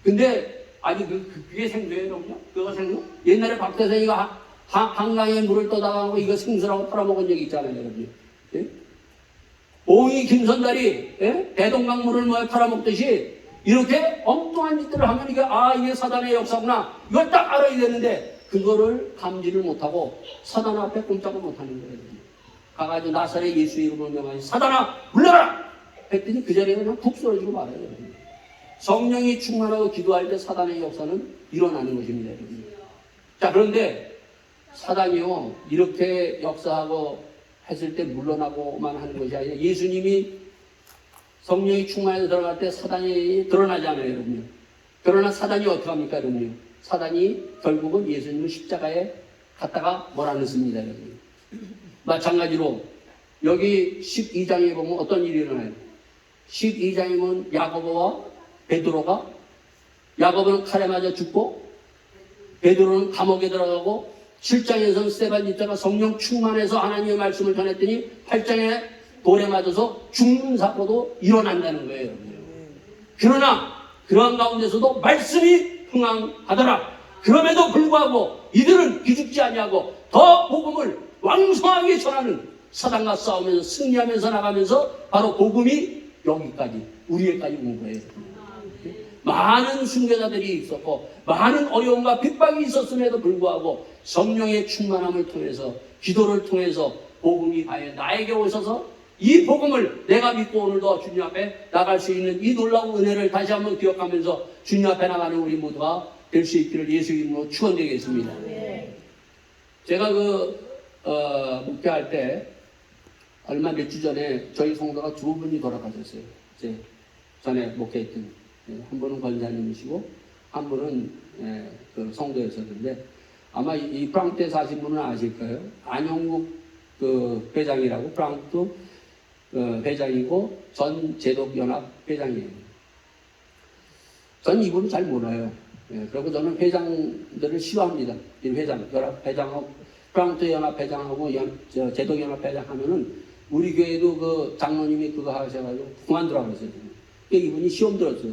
근데 아니 그게 생수예요, 여러분요? 그거 생수? 옛날에 박태생이가 한강에 물을 떠다가고 이거 생수라고 팔아먹은 적이 있잖아요, 여러분. 예? 옹이 김선달이 예? 대동강 물을 뭐 팔아먹듯이 이렇게 엉뚱한 짓들을 하면 이게 사단의 역사구나. 이걸 딱 알아야 되는데 그거를 감지를 못하고 사단 앞에 꼼짝을 못하는 거예요. 가가지고 나사렛 예수 이름으로 명하니 사단아 물러라! 했더니 그 자리에 그냥 푹 쓰러지고 말아요. 여러분. 성령이 충만하고 기도할 때 사단의 역사는 일어나는 것입니다. 여러분. 자, 그런데 사단이요 이렇게 역사하고 했을 때 물러나고만 하는 것이 아니라 예수님이 성령이 충만해서 들어갈 때 사단이 드러나지 않아요, 여러분요. 그러나 사단이 어떻게 합니까, 여러분요? 사단이 결국은 예수님을 십자가에 갖다가 몰아넣습니다, 여러분. 마찬가지로 여기 12장에 보면 어떤 일이 일어나요? 12장에 보면 야고보와 베드로가 야고보는 칼에 맞아 죽고 베드로는 감옥에 들어가고 7장에서는 스데반 집사가 성령 충만해서 하나님의 말씀을 전했더니 8장에 돌에 맞아서 죽는 사고도 일어난다는 거예요. 그러나 그러한 가운데서도 말씀이 흥황하더라. 그럼에도 불구하고 이들은 기죽지 아니하고 더 복음을 왕성하게 전하는 사단과 싸우면서 승리하면서 나가면서 바로 복음이 여기까지 우리에까지 온 거예요. 많은 순교자들이 있었고 많은 어려움과 핍박이 있었음에도 불구하고 성령의 충만함을 통해서 기도를 통해서 복음이 아예 나에게 오셔서 이 복음을 내가 믿고 오늘도 주님 앞에 나갈 수 있는 이 놀라운 은혜를 다시 한번 기억하면서 주님 앞에 나가는 우리 모두가 될 수 있기를 예수 이름으로 축원드리겠습니다. 제가 목회할 때 얼마 몇 주 전에 저희 성도가 두 분이 돌아가셨어요. 제 전에 목회했던 한 분은 권사님이시고 한 분은 그 성도였었는데 아마 이 프랑스에 사신 분은 아실 거예요. 안영국 그 회장이라고 프랑스 회장이고 전 제독연합 회장이에요. 전 이분은 잘 몰라요. 그리고 저는 회장들을 싫어합니다. 이 회장하고 프랑스 연합 회장하고 제독연합 회장 하면은 우리 교회도 그 장로님이 그거 하셔가지고 그만두라고 그랬어요. 이분이 시험 들었어요.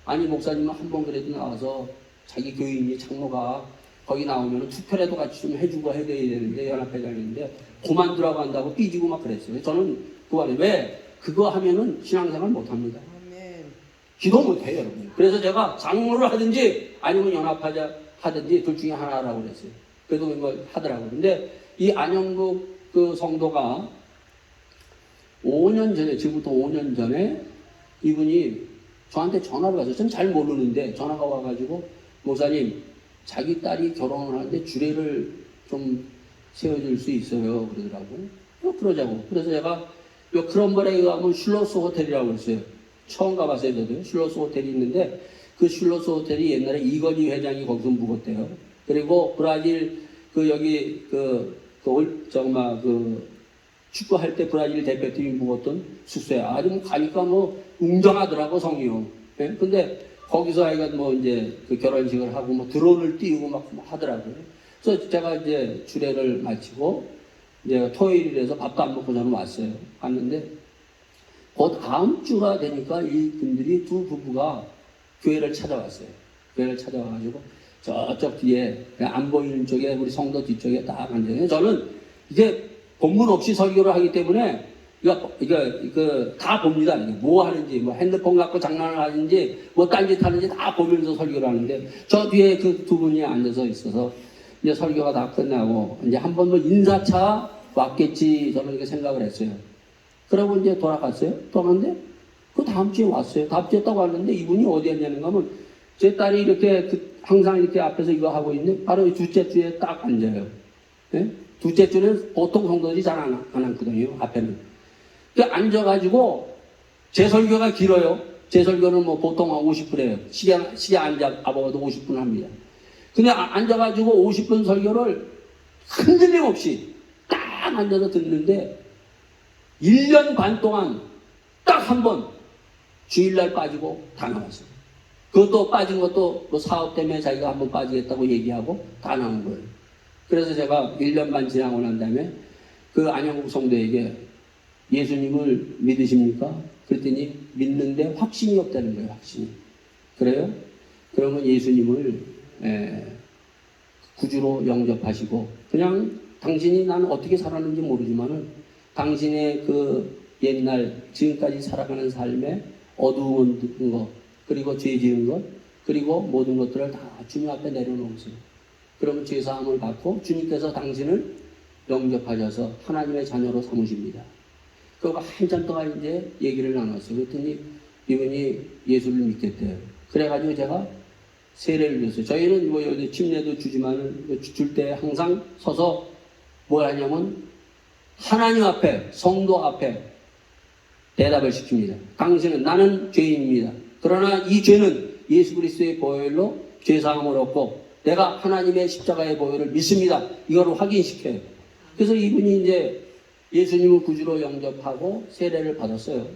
아니 목사님은 한 번 그래도 나와서 자기 교인이 장로가 거기 나오면 투표라도 같이 좀 해주고 해야 되는데 연합회장인데 그만두라고 한다고 삐지고 막 그랬어요. 저는 그거 안에 왜 그거 하면은 신앙생활 못합니다. 기도 못해요, 여러분. 그래서 제가 장로를 하든지 아니면 연합하자 하든지 둘 중에 하나라고 그랬어요. 그래도 이거 하더라고요. 근데 이 안영국 그 성도가 5년 전에, 지금부터 5년 전에 이분이 저한테 전화를 와서, 전 잘 모르는데 전화가 와가지고, 목사님, 자기 딸이 결혼을 하는데 주례를 좀 세워줄 수 있어요. 그러더라고요. 그러자고. 그래서 제가 요 크롬버레에 가면 슐로스 호텔이라고 있어요. 처음 가봤어요, 저도. 슐로스 호텔이 있는데, 그 슐로스 호텔이 옛날에 이건희 회장이 거기서 묵었대요. 그리고 브라질, 축구할 때 브라질 대표팀이 묵었던 숙소에 아주 뭐 가니까 뭐 웅장하더라고, 성이요. 예? 근데 거기서 아이가 뭐 이제 그 결혼식을 하고 뭐 드론을 띄우고 막 하더라고요. 그래서 제가 이제 주례를 마치고 이제 토요일이라서 밥도 안 먹고 저는 왔어요. 왔는데 그 다음 주가 되니까 이 분들이 두 부부가 교회를 찾아왔어요. 교회를 찾아와가지고 저쪽 뒤에 안 보이는 쪽에 우리 성도 뒤쪽에 딱 앉아요. 저는 이제 본문 없이 설교를 하기 때문에 이거 다 봅니다. 이게 뭐 하는지, 뭐 핸드폰 갖고 장난을 하는지, 뭐 딴짓 하는지 다 보면서 설교를 하는데, 저 뒤에 그 두 분이 앉아서 있어서 이제 설교가 다 끝나고 이제 한 번 뭐 인사차 왔겠지, 저는 이렇게 생각을 했어요. 그러고 이제 돌아갔어요. 돌아갔는데 그 다음 주에 왔어요. 다음 주에 딱 왔는데 이분이 어디 앉냐는가 하면, 제 딸이 이렇게 항상 이렇게 앞에서 이거 하고 있는 바로 둘째 주에 딱 앉아요. 예? 둘째 주는 보통 성도들이 잘 안 앉거든요. 앞에는. 앉아가지고 제 설교가 길어요. 제 설교는 뭐 보통 한 50분이에요. 시계 안 잡아봐도 50분 합니다. 근데 앉아가지고 50분 설교를 흔들림 없이 딱 앉아서 듣는데 1년 반 동안 딱 한 번 주일날 빠지고 다 나왔어요. 그것도 빠진 것도 뭐 사업 때문에 자기가 한번 빠지겠다고 얘기하고 다 나온 거예요. 그래서 제가 1년 반 지나고 난 다음에 그 안영국 성도에게 예수님을 믿으십니까? 그랬더니 믿는데 확신이 없다는 거예요. 확신이. 그래요? 그러면 예수님을 구주로 영접하시고 그냥 당신이 나는 어떻게 살았는지 모르지만은 당신의 그 옛날 지금까지 살아가는 삶에 어두운 것 그리고 죄 지은 것 그리고 모든 것들을 다 주님 앞에 내려놓으세요. 그러면 죄사함을 받고 주님께서 당신을 영접하셔서 하나님의 자녀로 삼으십니다. 그리고 한참 동안 이제 얘기를 나눴어요. 그랬더니 이분이 예수를 믿겠대요. 그래가지고 제가 세례를 줬어요. 저희는 뭐 여기 침례도 주지만 줄 때 항상 서서 뭘 하냐면 하나님 앞에, 성도 앞에 대답을 시킵니다. 당신은 나는 죄인입니다. 그러나 이 죄는 예수 그리스도의 보혈로 죄사함을 얻고 내가 하나님의 십자가의 보혈을 믿습니다. 이거를 확인시켜요. 그래서 이분이 이제 예수님을 구주로 영접하고 세례를 받았어요.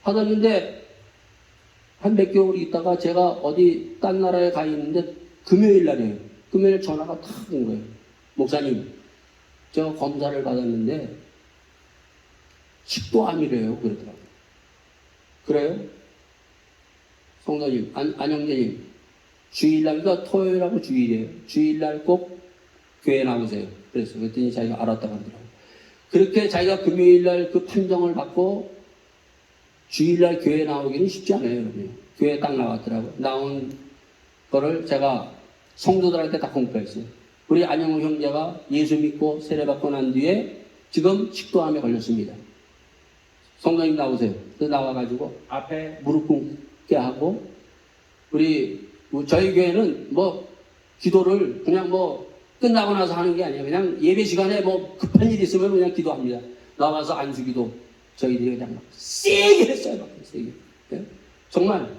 받았는데 한 몇 개월 있다가 제가 어디 딴 나라에 가 있는데 금요일 날이에요. 금요일 전화가 탁 온 거예요. 목사님, 저 검사를 받았는데 식도암이래요. 그러더라고요. 그래요? 성도님, 안영재님, 주일날, 그러니까 토요일하고 주일이에요. 주일날 꼭 교회 나오세요. 그랬더니 자기가 알았다고 하더라고요. 그렇게 자기가 금요일날 그 판정을 받고 주일날 교회 나오기는 쉽지 않아요. 여러분. 교회 딱 나왔더라고요. 나온 거를 제가 성도들한테 다 공표했어요. 우리 안영우 형제가 예수 믿고 세례받고 난 뒤에 지금 식도암에 걸렸습니다. 성도님 나오세요. 그래서 나와가지고 앞에 무릎 꿇게 하고 저희 교회는 뭐 기도를 그냥 뭐 끝나고 나서 하는 게 아니에요. 그냥 예배 시간에 뭐 급한 일 있으면 그냥 기도합니다. 나와서 안수기도 저희들이 그냥 막 세게 했어요. 막 세게. 네? 정말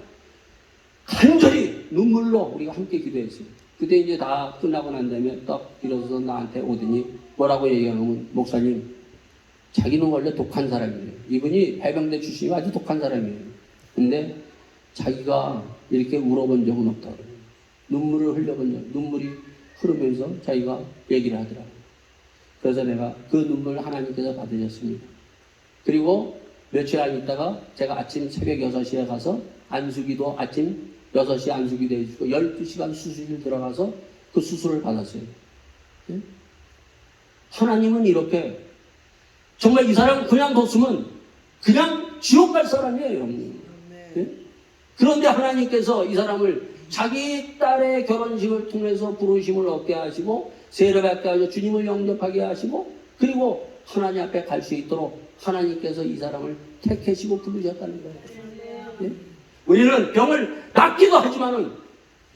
간절히 눈물로 우리가 함께 기도했어요. 그때 이제 다 끝나고 난 다음에 딱 일어서서 나한테 오더니 뭐라고 얘기하면 목사님 자기는 원래 독한 사람이에요. 이분이 해병대 출신이 아주 독한 사람이에요. 근데 자기가 이렇게 울어본 적은 없다고 그래요. 눈물을 흘려본 적, 눈물이 흐르면서 자기가 얘기를 하더라고요. 그래서 내가 그 눈물 하나님께서 받으셨습니다. 그리고 며칠 안 있다가 제가 아침 새벽 6시에 가서 안수기도 아침 6시에 안수기도 해주고 12시간 수술을 들어가서 그 수술을 받았어요. 네? 하나님은 이렇게 정말 이 사람 그냥 뒀으면 그냥 지옥 갈 사람이에요. 여러분. 네? 그런데 하나님께서 이 사람을 자기 딸의 결혼식을 통해서 부르심을 얻게 하시고 세례 받게 하셔 주님을 영접하게 하시고 그리고 하나님 앞에 갈 수 있도록 하나님께서 이 사람을 택하시고 부르셨다는 거예요. 예? 우리는 병을 낫기도 하지만은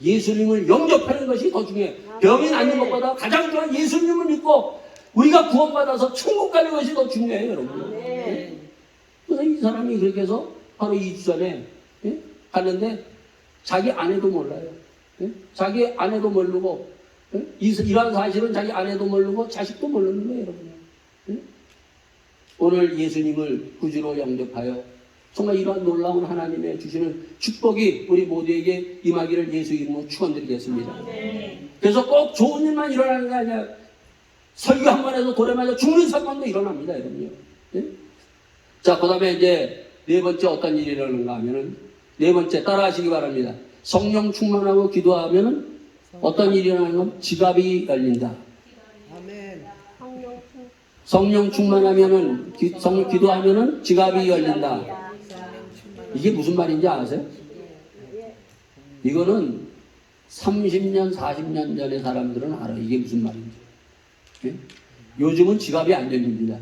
예수님을 영접하는 것이 더 중요해요. 병이 낫는 것보다 가장 중요한 예수님을 믿고 우리가 구원받아서 천국 가는 것이 더 중요해요, 여러분. 예? 그래서 이 사람이 그렇게 해서 바로 2주 전에 갔는데 자기 아내도 몰라요. 자기 아내도 모르고 이러한 사실은 자기 아내도 모르고 자식도 모르는 거예요, 여러분. 오늘 예수님을 구주로 영접하여 정말 이러한 놀라운 하나님의 주시는 축복이 우리 모두에게 임하기를 예수 이름으로 축원드리겠습니다. 그래서 꼭 좋은 일만 일어나는 게 아니라 설교 한 번 해서 돌에 맞아 죽는 사건도 일어납니다, 여러분요. 자, 그 다음에 이제 네 번째 어떤 일이 일어나는가 하면은 네 번째 따라하시기 바랍니다. 성령 충만하고 기도하면은 어떤 일이 일어나면 지갑이 열린다. 아멘. 성령 충만하면은 기도하면은 지갑이 열린다. 이게 무슨 말인지 아세요? 이거는 30년, 40년 전의 사람들은 알아. 이게 무슨 말인지. 예? 요즘은 지갑이 안 열립니다.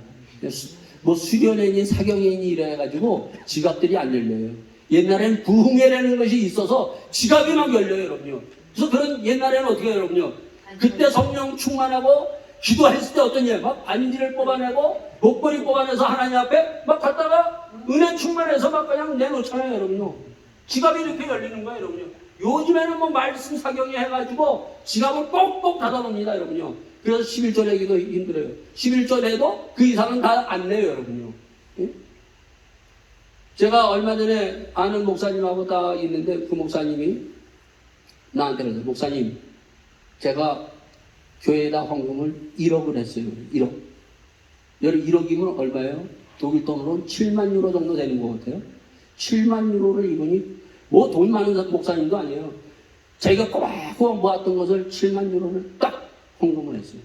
뭐 수련회니 사경회니 이래가지고 지갑들이 안 열려요. 옛날에는 부흥회라는 것이 있어서 지갑이 막 열려요, 여러분요. 그래서 그런 옛날에는 어떻게 해요, 여러분요? 그때 성령 충만하고 기도했을 때 어떤 일, 막 반지를 뽑아내고 목걸이 뽑아내서 하나님 앞에 막 갖다가 은혜 충만해서 막 그냥 내놓잖아요, 여러분요. 지갑이 이렇게 열리는 거예요, 여러분요. 요즘에는 뭐 말씀 사경회 해가지고 지갑을 꼭꼭 닫아놓습니다, 여러분요. 그래서 11조 내기도 힘들어요. 11조 내도 그 이상은 다 안 내요, 여러분요. 예? 제가 얼마 전에 아는 목사님하고 딱 있는데 그 목사님이 나한테 그러세요. 목사님, 제가 교회에다 헌금을 1억을 했어요. 1억. 1억이면 얼마예요? 독일 돈으로는 7만 유로 정도 되는 것 같아요. 7만 유로를 이분이 뭐 돈 많은 목사님도 아니에요. 자기가 꼬박꼬박 모았던 것을 7만 유로를 딱 헌금을 했어요.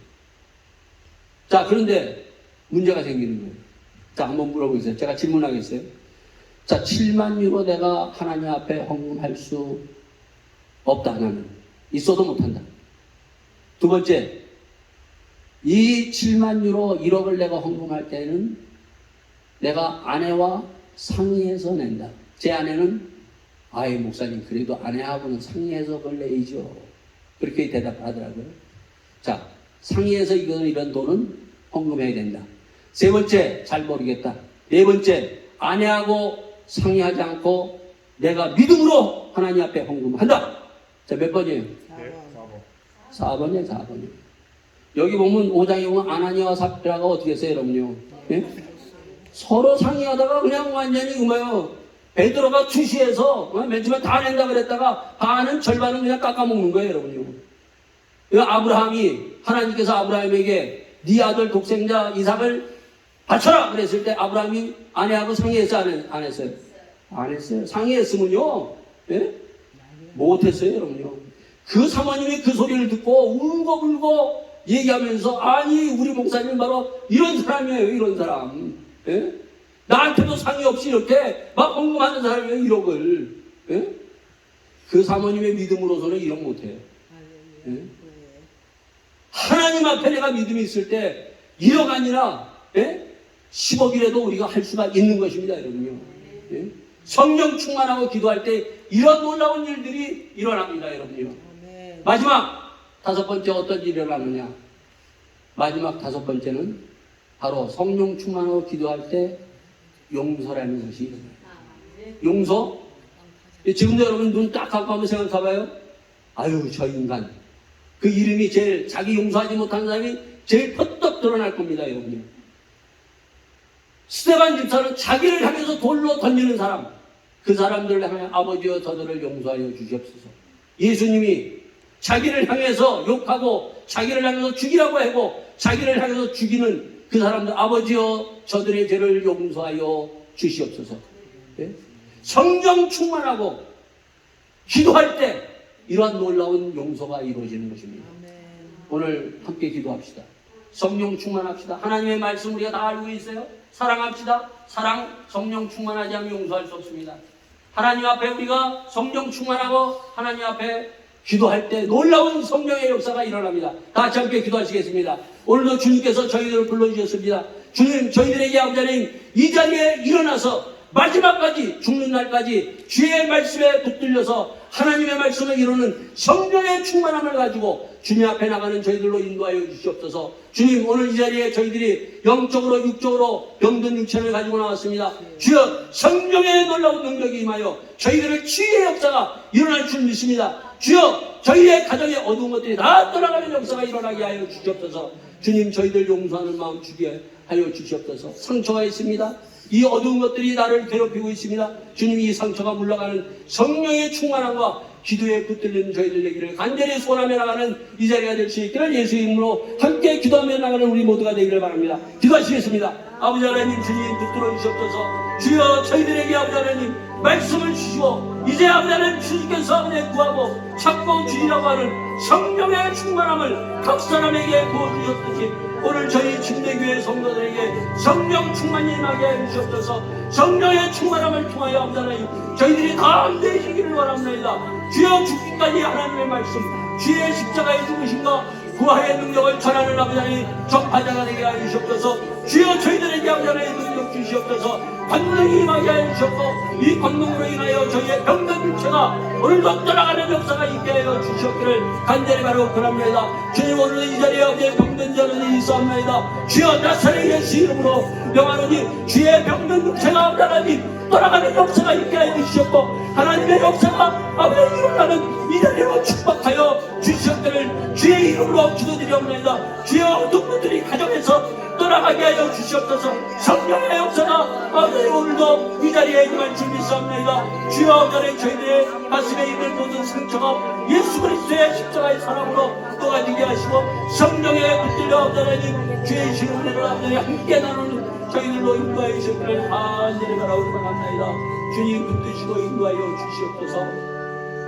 자, 그런데 문제가 생기는 거예요. 자, 한번 물어보세요. 제가 질문하겠어요. 자, 7만 유로 내가 하나님 앞에 헌금할 수 없다. 나는 있어도 못한다. 두 번째, 이 7만 유로 1억을 내가 헌금할 때는 내가 아내와 상의해서 낸다. 제 아내는 아이 목사님 그래도 아내하고는 상의해서 그걸 내야죠. 그렇게 대답하더라고요. 자, 상의해서 이런 돈은 헌금해야 된다. 세 번째, 잘 모르겠다. 네 번째, 아내하고 상의하지 않고 내가 믿음으로 하나님 앞에 헌금한다. 자, 몇 번이에요? 4번이에요, 4번이에요. 여기 보면 5장에 보면 아나니아와 삽비라가 어떻게 했어요, 여러분요? 예? 서로 상의하다가 그냥 완전히 뭐예요? 베드로가 투시해서 맨 처음에 다 낸다 그랬다가 반은 절반은 그냥 깎아먹는 거예요, 여러분요. 아브라함이 하나님께서 아브라함에게 네 아들 독생자 이삭을 바쳐라 그랬을 때 아브라함이 아내하고 상의했어 안 했어요? 안 했어요. 상의했으면요, 예? 못했어요, 여러분요. 그 사모님이 그 소리를 듣고 울고불고 얘기하면서 아니 우리 목사님 바로 이런 사람이에요, 이런 사람. 예? 나한테도 상의 없이 이렇게 막 헌금하는 사람이에요, 1억을. 예? 그 사모님의 믿음으로서는 1억 못해요. 예? 하나님 앞에 내가 믿음이 있을 때 1억 아니라 10억이라도 우리가 할 수가 있는 것입니다, 여러분요. 예? 성령 충만하고 기도할 때 이런 놀라운 일들이 일어납니다, 여러분요. 마지막 5번째 어떤 일이 일어나느냐. 마지막 5번째는 바로 성령 충만하고 기도할 때 용서라는 것이 일어나요. 용서? 지금도 여러분 눈 딱 감고 한번 생각해봐요. 아유, 저 인간. 그 이름이 제일, 자기 용서하지 못한 사람이 제일 퍼떡 드러날 겁니다, 여러분요. 스데반 집사는 자기를 향해서 돌로 던지는 사람, 그 사람들을 향해 아버지여 저들을 용서하여 주시옵소서. 예수님이 자기를 향해서 욕하고 자기를 향해서 죽이라고 하고 자기를 향해서 죽이는 그 사람들, 아버지여 저들의 죄를 용서하여 주시옵소서. 네? 성령 충만하고 기도할 때 이러한 놀라운 용서가 이루어지는 것입니다. 오늘 함께 기도합시다. 성령 충만합시다. 하나님의 말씀 우리가 다 알고 있어요. 사랑합시다. 사랑, 성령 충만하지 않으면 용서할 수 없습니다. 하나님 앞에 우리가 성령 충만하고 하나님 앞에 기도할 때 놀라운 성령의 역사가 일어납니다. 다 같이 함께 기도하시겠습니다. 오늘도 주님께서 저희들을 불러주셨습니다. 주님, 저희들에게 아버지 하나님 이 자리에 일어나서 마지막까지 죽는 날까지 주의 말씀에 붙들려서 하나님의 말씀을 이루는 성령의 충만함을 가지고 주님 앞에 나가는 저희들로 인도하여 주시옵소서. 주님, 오늘 이 자리에 저희들이 영적으로 육적으로 병든 육체를 가지고 나왔습니다. 주여, 성령의 놀라운 능력이 임하여 저희들의 치유의 역사가 일어날 줄 믿습니다. 주여, 저희의 가정의 어두운 것들이 다 떠나가는 역사가 일어나게 하여 주시옵소서. 주님, 저희들 용서하는 마음 주게 하여 주시옵소서. 상처가 있습니다. 이 어두운 것들이 나를 괴롭히고 있습니다. 주님, 이 상처가 물러가는 성령의 충만함과 기도에 붙들리는 저희들 되기를 간절히 소원하며 나가는 이 자리가 될 수 있기를 예수의 이름으로 함께 기도하며 나가는 우리 모두가 되기를 바랍니다. 기도하시겠습니다. 아버지 하나님, 주님 붙들어 주시옵소서. 주여, 저희들에게 아버지 하나님 말씀을 주시고 이제 아버지 하나님 주님께서 아버지 구하고 찾고 주시라고 하는 성령의 충만함을 각 사람에게 부어주셨듯이 오늘 저희 침례교회 성도들에게 성령 충만이 임하게 해주시옵소서. 성령의 충만함을 통하여 아버지 하나님 저희들이 다 되시기를 원합니다. 주여, 죽기까지 하나님의 말씀 주의 십자가의 죽으심과 부활의 능력을 전하는 아버지 하나님 전파자가 되게 하여 주시옵소서. 주여, 저희들에게 아버지 하나님 능력 주시옵소서. 권능이 임하게 하여 주셨고 이 권능으로 인하여 저희의 병든 육체가 오늘도 떠나가는 역사가 있게 하여 주시옵기를 간절히 바라고 원합니다. 주님, 오늘 이 자리에 아버지의 병든 자는 있사옵나이다. 주여, 나사렛 예수 이름으로 명하노니 주의 병든 육체가 아버지 하나님 떠나가는 역사가 있게 하여 주시옵고 하나님의 역사가 아버지 일어나는 이 자리로 축복하여 주시옵기를 주의 이름으로 기도드리옵나이다. 주여, 어떤 분들이 가정에서 떠나가게 하여 주시옵소서. 성령의 역사가 아버지 오늘도 이 자리에 임할 줄 믿사옵나이다. 주여, 아버지 저희들의 가슴에 있는 모든 상처가 예수 그리스도의 십자가의 사랑으로 녹아지게 하시고 성령에 붙들려 아버지 주의 시름으로 아버지 함께 나누는 저희들로 인도하여 주시기를 간절히 바라고 원합니다. 주님 붙드시고 인도하여 주시옵소서.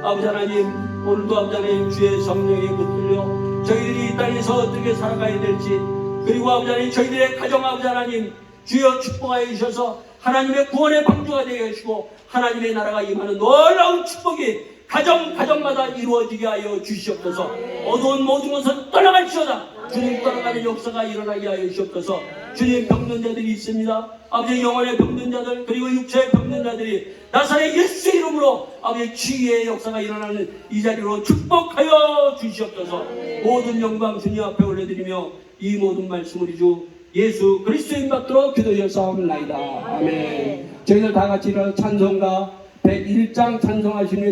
아버지 하나님, 오늘도 아버지 하나님 주의 성령에 붙들려 저희들이 이 땅에서 어떻게 살아가야 될지, 그리고 아버지 하나님 저희들의 가정 아버지 하나님 주여 축복하여 주셔서 하나님의 구원의 방주가 되게 하시고 하나님의 나라가 임하는 놀라운 축복이 가정마다 이루어지게 하여 주시옵소서. 어두운 모든 것은 떠나갈지어다. 주님, 떠나가는 역사가 일어나게 하여 주시옵소서. 주님, 병든 자들이 있습니다. 아버지, 영혼의 병든 자들 그리고 육체의 병든 자들이 나사렛 예수의 이름으로 아버지 치유의 역사가 일어나는 이 자리로 축복하여 주시옵소서. 모든 영광 주님 앞에 올려드리며 이 모든 말씀을 주 예수 그리스도인 받들어 기도하옵나이다. 아멘. 저희들 다 같이 일어나 찬송가 101장 찬송하시는